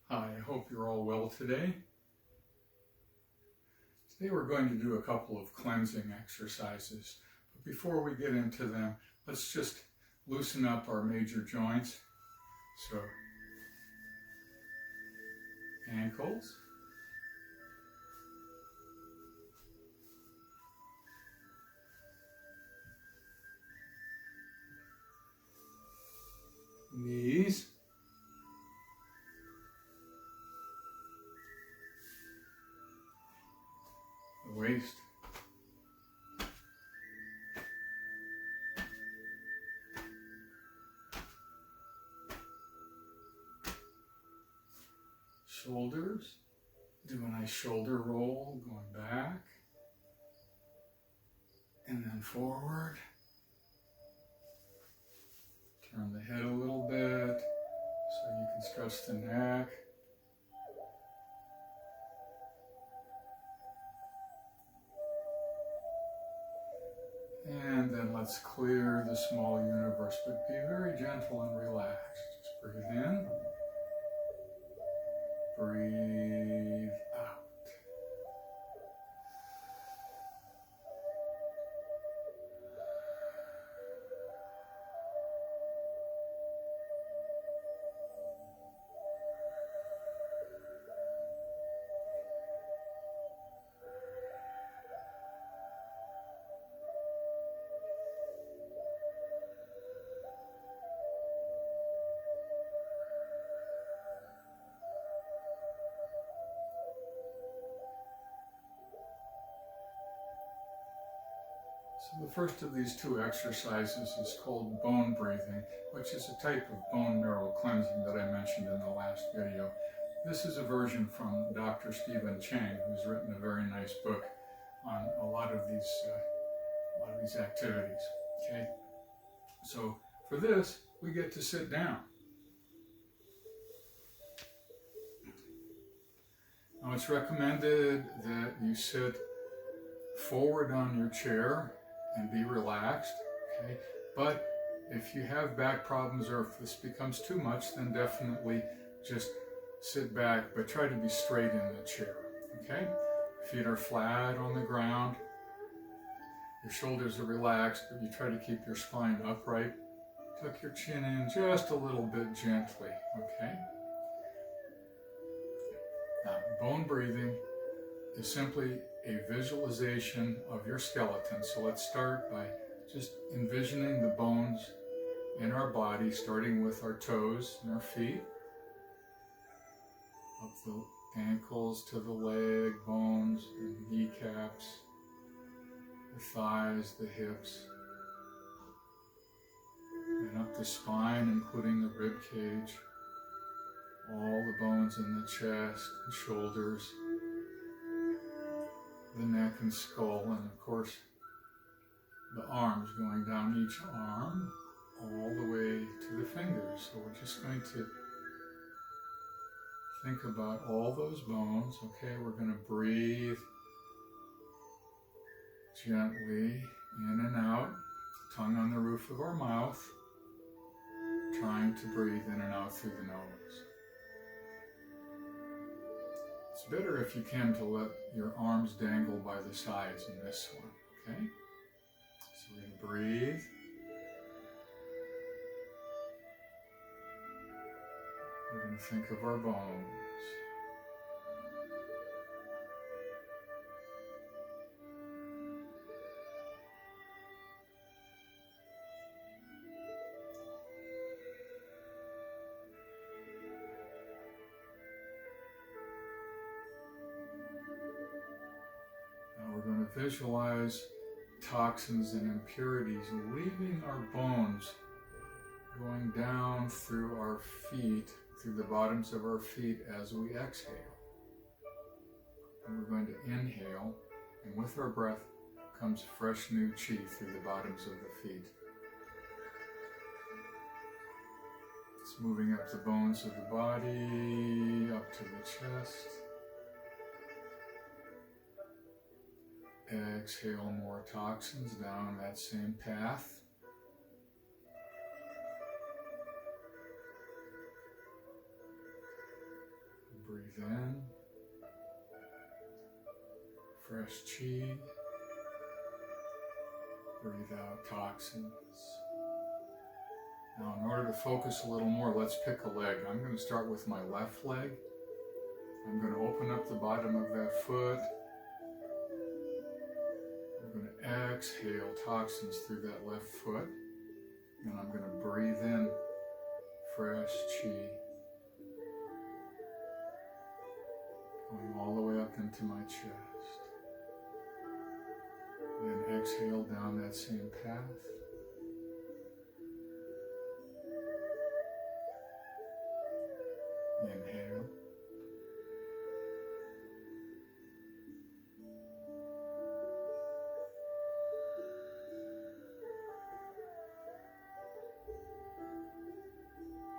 Hi, I hope you're all well today. Today we're going to do a couple of cleansing exercises. But before we get into them, let's just loosen up our major joints. So, ankles, knees, the waist, shoulders. Do a nice shoulder roll, going back, and then forward. Turn the head a little bit so you can stretch the neck. And then let's clear the small universe, but be very gentle and relaxed. Just breathe in, breathe out. So the first of these two exercises is called bone breathing, which is a type of bone marrow cleansing that I mentioned in the last video. This is a version from Dr. Chang, who's written a very nice book on a lot of these activities. Okay, so for this we get to sit down. Now it's recommended that you sit forward on your chair and be relaxed, okay? But if you have back problems or if this becomes too much, then definitely just sit back, but try to be straight in the chair, okay? Feet are flat on the ground. Your shoulders are relaxed, but you try to keep your spine upright. Tuck your chin in just a little bit gently, okay? Now, bone breathing is simply a visualization of your skeleton. So let's start by just envisioning the bones in our body, starting with our toes and our feet, up the ankles to the leg bones and kneecaps, the thighs, the hips, and up the spine, including the rib cage, all the bones in the chest and shoulders, the neck and skull, and of course the arms, going down each arm all the way to the fingers. So we're just going to think about all those bones. Okay, we're going to breathe gently in and out, tongue on the roof of our mouth, trying to breathe in and out through the nose. It's better if you can to let your arms dangle by the sides in this one, okay? So we're going to breathe. We're going to think of our bones. We're going to visualize toxins and impurities leaving our bones, going down through our feet, through the bottoms of our feet as we exhale. And we're going to inhale, and with our breath comes fresh new Qi through the bottoms of the feet. It's moving up the bones of the body, up to the chest. Exhale more toxins down that same path. Breathe in. Fresh Qi. Breathe out toxins. Now, in order to focus a little more, let's pick a leg. I'm going to start with my left leg. I'm going to open up the bottom of that foot. I'm going to exhale toxins through that left foot. And I'm going to breathe in fresh Qi. Going all the way up into my chest. Then exhale down that same path. Inhale.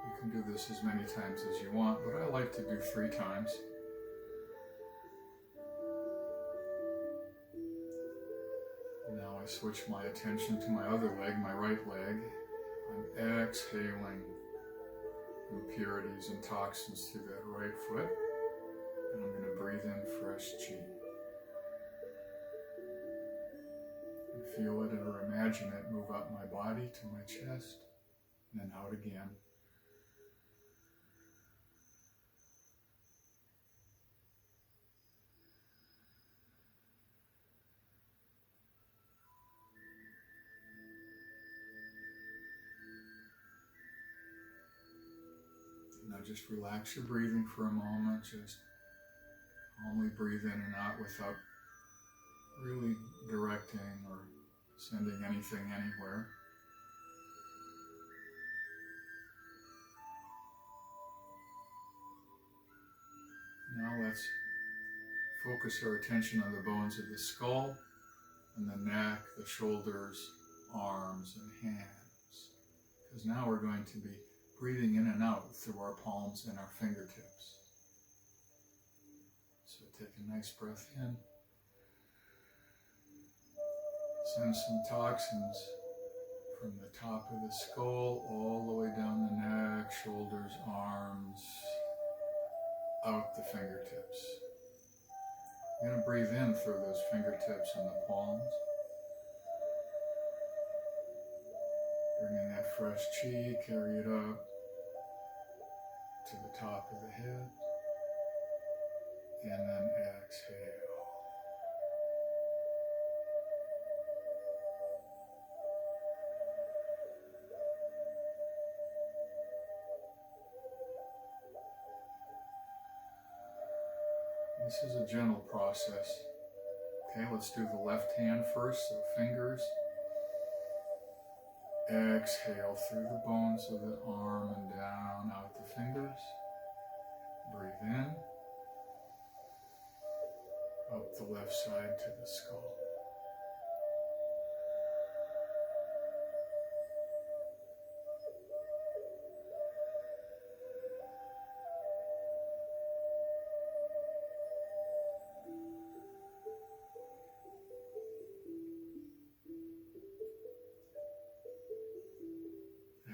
You can do this as many times as you want, but I like to do 3 times. Now I switch my attention to my other leg, my right leg. I'm exhaling impurities and toxins through that right foot. And I'm going to breathe in fresh Qi. And feel it or imagine it move up my body to my chest, and then out again. Now just relax your breathing for a moment. Just calmly breathe in and out without really directing or sending anything anywhere. Now let's focus our attention on the bones of the skull and the neck, the shoulders, arms, and hands. Because now we're going to be breathing in and out through our palms and our fingertips. So take a nice breath in. Send some toxins from the top of the skull all the way down the neck, shoulders, arms, out the fingertips. You're going to breathe in through those fingertips and the palms. Bring in that fresh Qi, carry it up to the top of the head, and then exhale. This is a gentle process. Okay, let's do the left hand first, so fingers. Exhale through the bones of the arm and down, out the fingers. Breathe in. Up the left side to the skull.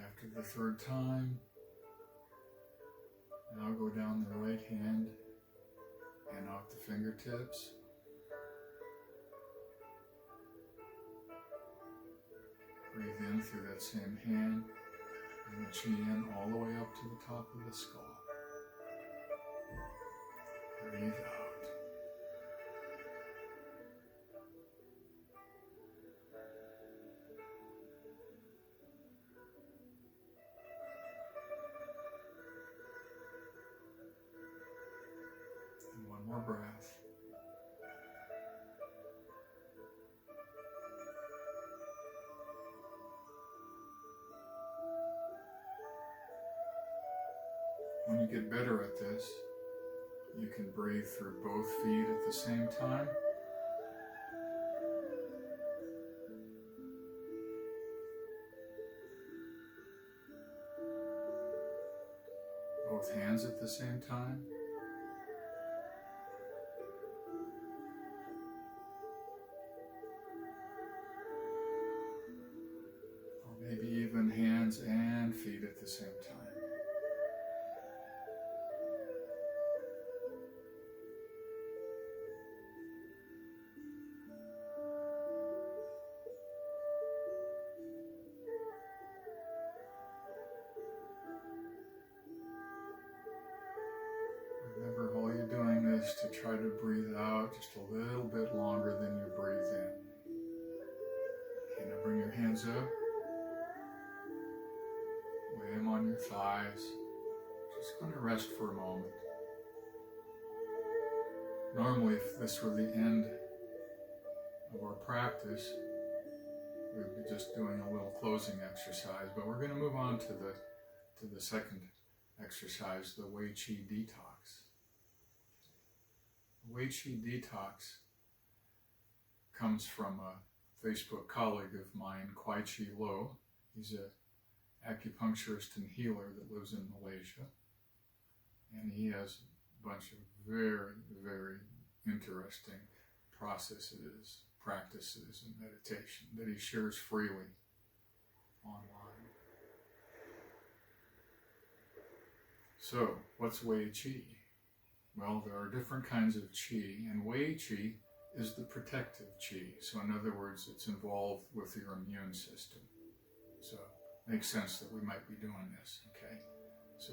After the third time, now go down the right hand and out the fingertips. Breathe in through that same hand, and the Qi in all the way up to the top of the skull. Breathe out. One more breath. When you get better at this, you can breathe through both feet at the same time. Both hands at the same time. Maybe even hands and feet at the same time. hands up. Lay them on your thighs. Just going to rest for a moment. Normally, if this were the end of our practice, we'd be just doing a little closing exercise, but we're going to move on to the second exercise, the Qi Detox. The Qi Detox comes from a Facebook colleague of mine, Kwai. He's an acupuncturist and healer that lives in Malaysia, and he has a bunch of very, very interesting processes, practices, and meditation that he shares freely online. So, what's Qi? Well, there are different kinds of Qi, and Qi is the protective Qi. So, in other words, it's involved with your immune system. So, it makes sense that we might be doing this, okay? So,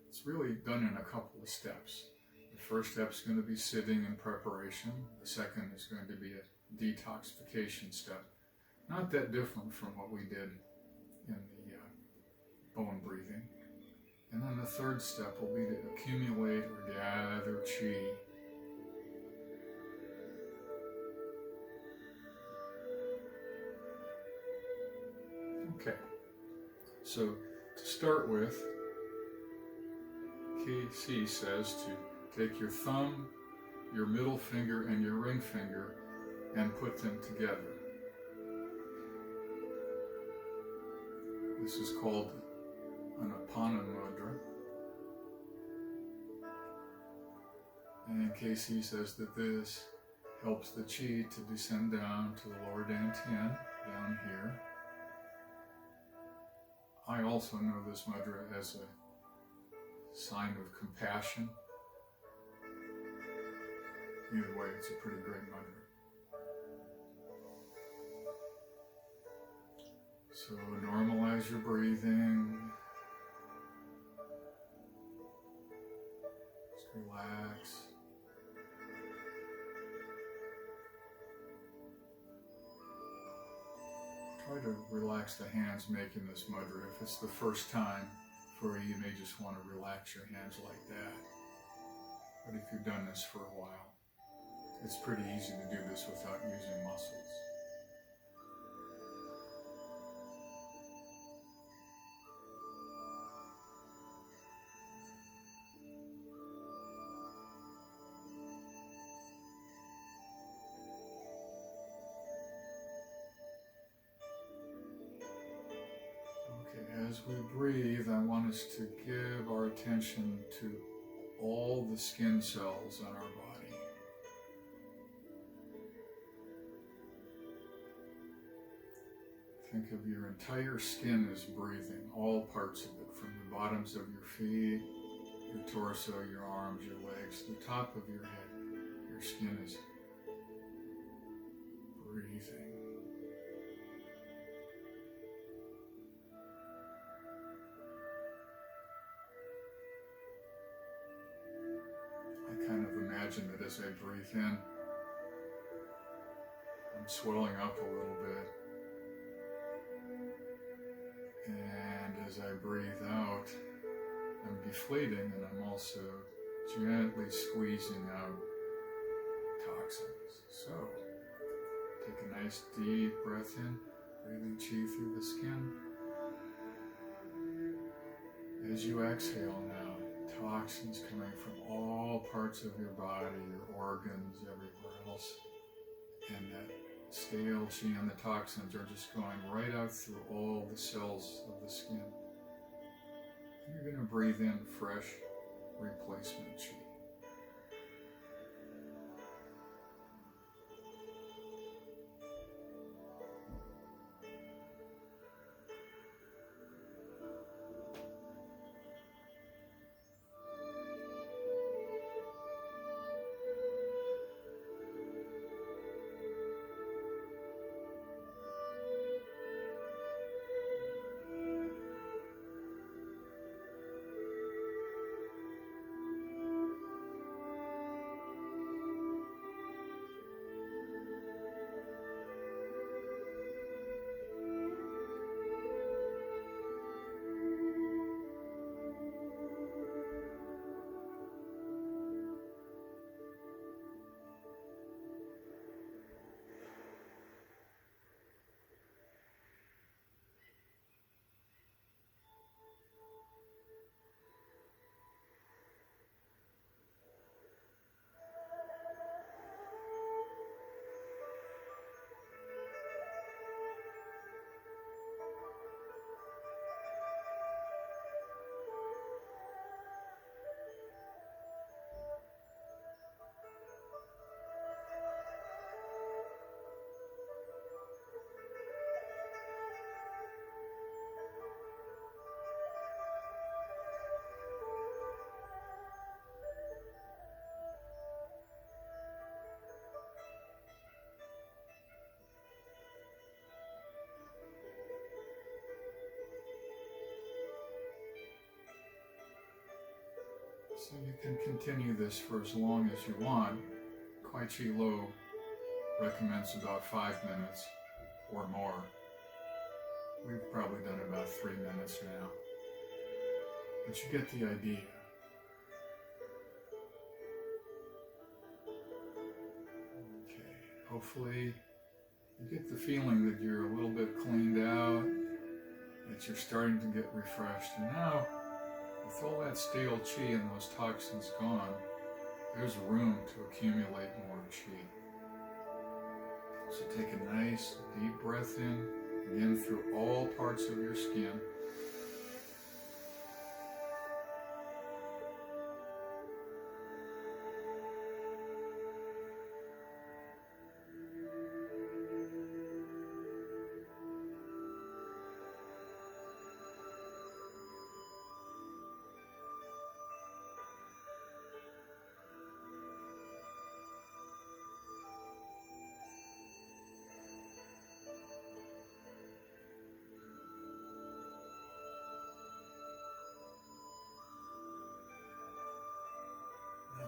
it's really done in a couple of steps. The first step is going to be sitting in preparation. The second is going to be a detoxification step. Not that different from what we did in the bone breathing. And then the third step will be to accumulate or gather Qi. Okay, so to start with, CSC says to take your thumb, your middle finger, and your ring finger and put them together. This is called an Apana mudra. And KC says that this helps the Qi to descend down to the lower dantian, down here. I also know this mudra as a sign of compassion. Either way, it's a pretty great mudra. So normalize your breathing. Just relax. Try to relax the hands making this mudra. If it's the first time for you, you may just want to relax your hands like that. But if you've done this for a while, it's pretty easy to do this without using muscles. As we breathe, I want us to give our attention to all the skin cells on our body. Think of your entire skin as breathing, all parts of it, from the bottoms of your feet, your torso, your arms, your legs, the top of your head. Your skin is breathing. Kind of imagine that as I breathe in, I'm swelling up a little bit. And as I breathe out, I'm deflating, and I'm also gently squeezing out toxins. So, take a nice deep breath in, breathing Qi through the skin. As you exhale now, toxins coming from all parts of your body, your organs, everywhere else. And that stale Qi and the toxins are just going right out through all the cells of the skin. And you're going to breathe in fresh replacement Qi. So you can continue this for as long as you want. Kwai Chee Lo recommends about 5 minutes or more. We've probably done about 3 minutes now. But you get the idea. Okay, hopefully you get the feeling that you're a little bit cleaned out, that you're starting to get refreshed. And now, with all that stale Qi and those toxins gone, there's room to accumulate more Qi. So take a nice deep breath in, again through all parts of your skin.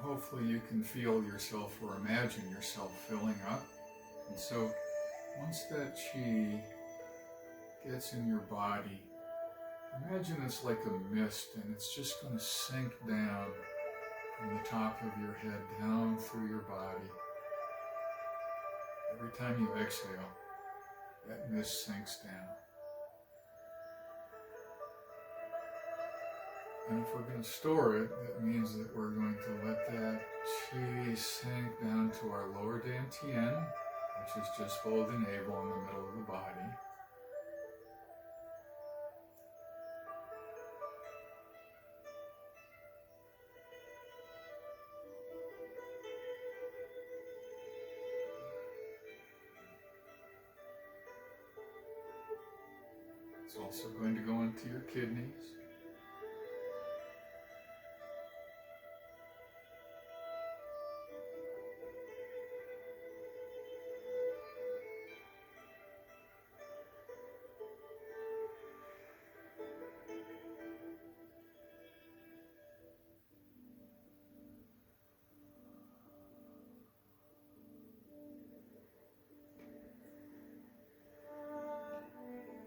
Hopefully you can feel yourself or imagine yourself filling up. And so once that Qi gets in your body, imagine it's like a mist and it's just going to sink down from the top of your head down through your body. Every time you exhale, that mist sinks down. And if we're going to store it, that means that we're going to let that Qi sink down to our lower dantian, which is just below the navel in the middle of the body. It's also going to go into your kidneys.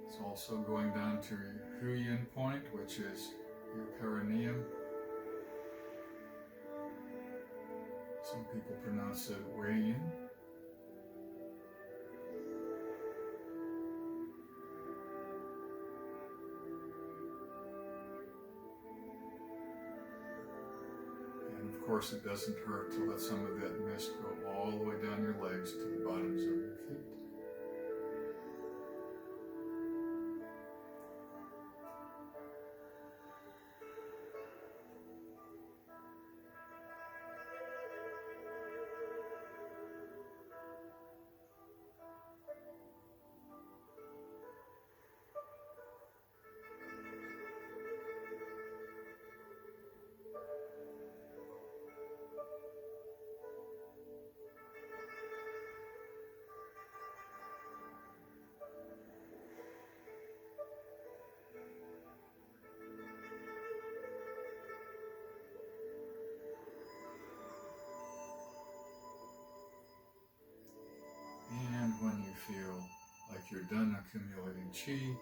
It's also going down to your Huyin point, which is your perineum. Some people pronounce it Weiyin. And of course it doesn't hurt to let some of that mist go all the way down your legs to the bottoms of your feet. And when you feel like you're done accumulating Qi, you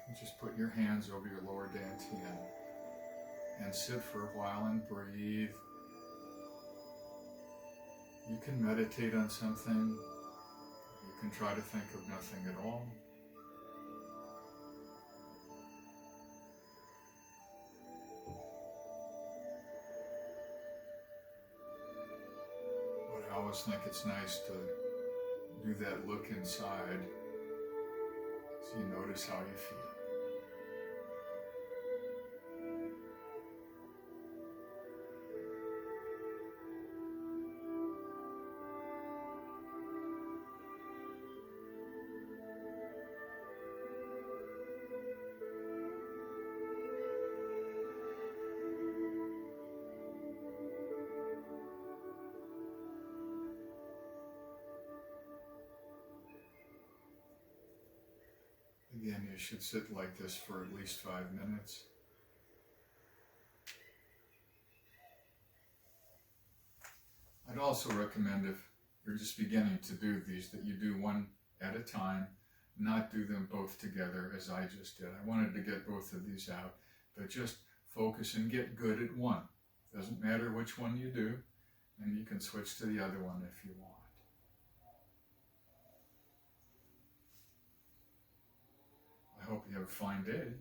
can just put your hands over your lower dantian and sit for a while and breathe. You can meditate on something. You can try to think of nothing at all. But I always think it's nice to do that look inside so you notice how you feel. Again, you should sit like this for at least 5 minutes. I'd also recommend, if you're just beginning to do these, that you do one at a time, not do them both together as I just did. I wanted to get both of these out, but just focus and get good at one. Doesn't matter which one you do, and you can switch to the other one if you want. I hope you have a fine day.